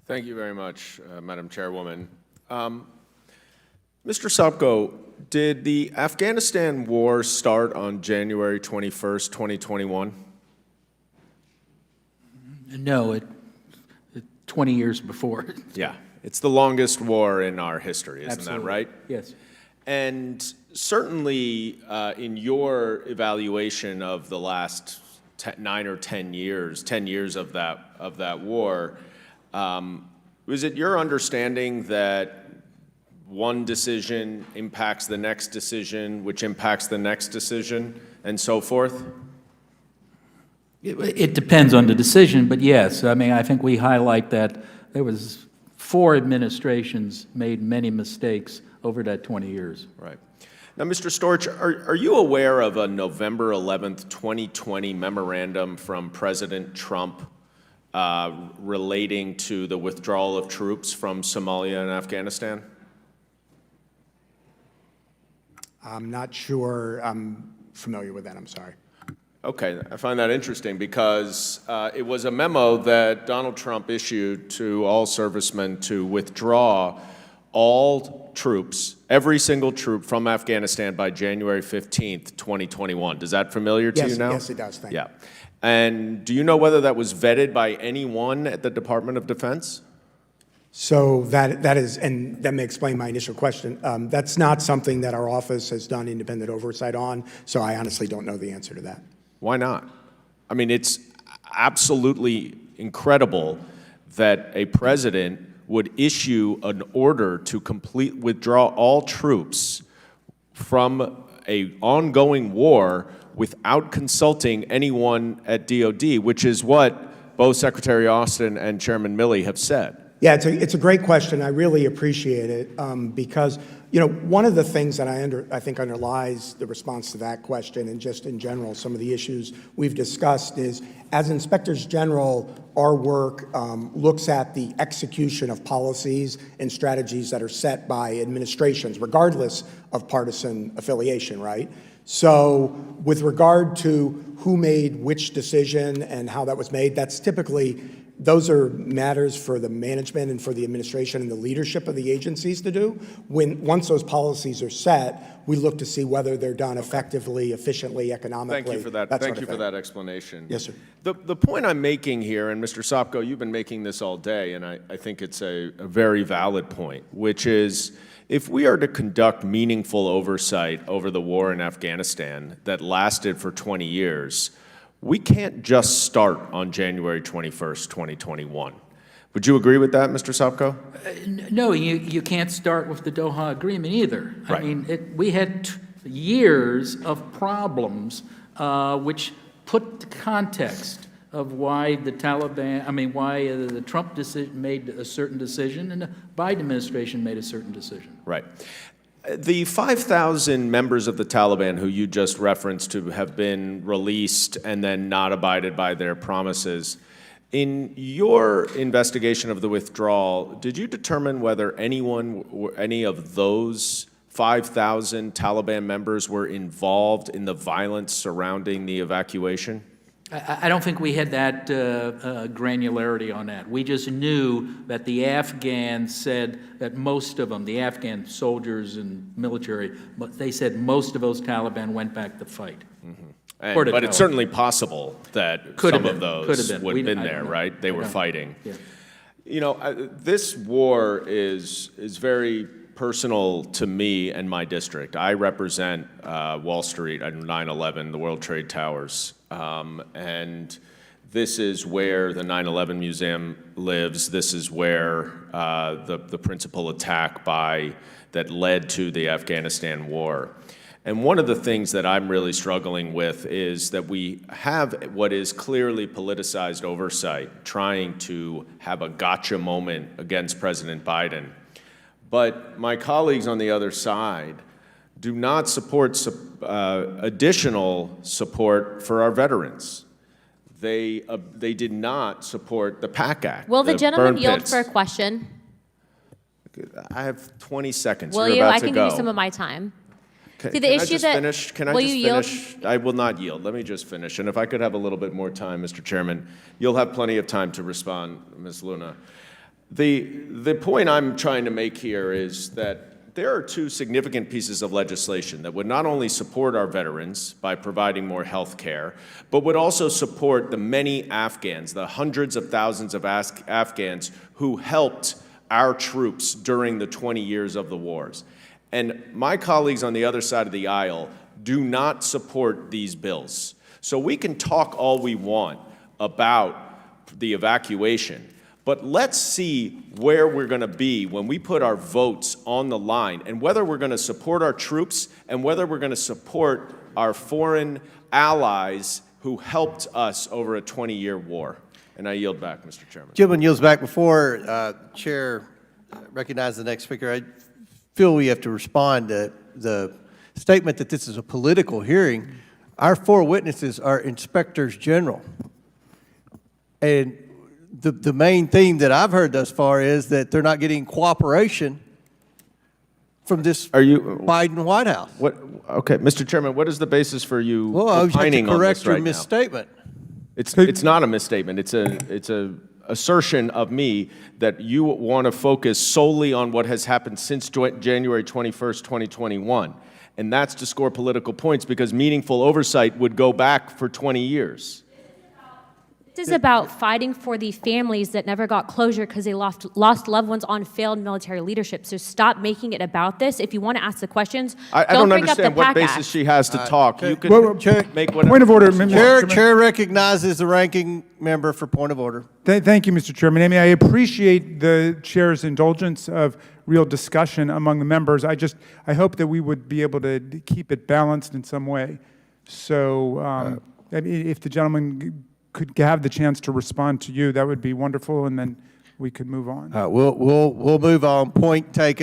Thank you very much, Madam Chairwoman. Mr. Sopko, did the Afghanistan war start on January 21st, 2021? No, 20 years before. Yeah, it's the longest war in our history, isn't Absolutely. that right? Yes. And certainly in your evaluation of the last 9 or 10 years of that war, was it your understanding that one decision impacts the next decision, which impacts the next decision, and so forth? It depends on the decision, but yes. I mean, I think we highlight that there was 4 administrations made many mistakes over that 20 years. Right. Now, Mr. Storch, are you aware of a November 11th, 2020 memorandum from President Trump relating to the withdrawal of troops from Somalia and Afghanistan? I'm not sure I'm familiar with that, I'm sorry. Okay, I find that interesting because it was a memo that Donald Trump issued to all servicemen to withdraw all troops, every single troop from Afghanistan by January 15th, 2021. Does that familiar to you now? Yes, it does, thank you. Yeah. And do you know whether that was vetted by anyone at the Department of Defense? So that is, and that may explain my initial question. That's not something that our office has done independent oversight on, so I honestly don't know the answer to that. Why not? I mean, it's absolutely incredible that a president would issue an order to withdraw all troops from an ongoing war without consulting anyone at DOD, which is what both Secretary Austin and Chairman Milley have said. Yeah, it's a great question. I really appreciate it because, you know, one of the things that I think underlies the response to that question and just in general some of the issues we've discussed is as inspectors general, our work looks at the execution of policies and strategies that are set by administrations, regardless of partisan affiliation, right? So with regard to who made which decision and how that was made, that's typically those are matters for the management and for the administration and the leadership of the agencies to do. Once those policies are set, we look to see whether they're done effectively, efficiently, economically. Thank you for that. Thank you for that explanation. Yes, sir. The point I'm making here, and Mr. Sopko, you've been making this all day, and I think it's a very valid point, which is if we are to conduct meaningful oversight over the war in Afghanistan that lasted for 20 years, we can't just start on January 21st, 2021. Would you agree with that, Mr. Sopko? No, you can't start with the Doha Agreement either. Right. I mean, we had years of problems which put the context of why the Taliban, why the Trump made a certain decision and the Biden administration made a certain decision. Right. The 5,000 members of the Taliban who you just referenced to have been released and then not abided by their promises, in your investigation of the withdrawal, did you determine whether any of those 5,000 Taliban members were involved in the violence surrounding the evacuation? I don't think we had that granularity on that. We just knew that the Afghans said that most of them, the Afghan soldiers and military, but they said most of those Taliban went back to fight. Mm-hmm. But it's certainly possible that some of those would have been there, right? They were fighting. Yeah. You know, this war is very personal to me and my district. I represent Wall Street and 9/11, the World Trade Towers. And this is where the 9/11 Museum lives. This is where the principal attack that led to the Afghanistan war. And one of the things that I'm really struggling with is that we have what is clearly politicized oversight, trying to have a gotcha moment against President Biden. But my colleagues on the other side do not support additional support for our veterans. They did not support the PAC Act. Will the gentleman yield pits. for a question? I have 20 seconds. Will You're you? about I to can go. give you some of my time. Okay. See, the Can issue I just that- finish? Can I will just you yield? finish? I will not yield. Let me just finish. And if I could have a little bit more time, Mr. Chairman, you'll have plenty of time to respond, Ms. Luna. The point I'm trying to make here is that there are two significant pieces of legislation that would not only support our veterans by providing more health care, but would also support the many Afghans, the hundreds of thousands of Afghans who helped our troops during the 20 years of the wars. And my colleagues on the other side of the aisle do not support these bills. So we can talk all we want about the evacuation, but let's see where we're going to be when we put our votes on the line, and whether we're going to support our troops and whether we're going to support our foreign allies who helped us over a 20-year war. And I yield back, Mr. Chairman. Gentleman yields back. Before Chair recognizes the next speaker, I feel we have to respond to the statement that this is a political hearing. Our 4 witnesses are inspectors general. And the main theme that I've heard thus far is that they're not getting cooperation from this Biden White House. Okay, Mr. Chairman, what is the basis for you Well, I was going to opining on correct this your right now? misstatement. It's not a misstatement. It's a assertion of me that you want to focus solely on what has happened since January 21st, 2021. And that's to score political points, because meaningful oversight would go back for 20 years. This is about fighting for the families that never got closure because they lost loved ones on failed military leadership. So stop making it about this. If you want to ask the questions, I don't don't bring up the understand what PAC basis Act. she has to talk. You can make whatever. Point of order, Mr. Chairman. Chair recognizes the ranking member for point of order. Thank you, Mr. Chairman. Amy, I appreciate the chair's indulgence of real discussion among the members. I hope that we would be able to keep it balanced in some way. So I mean, if the gentleman could have the chance to respond to you, that would be wonderful, and then we could move on. We'll move on. Point taken.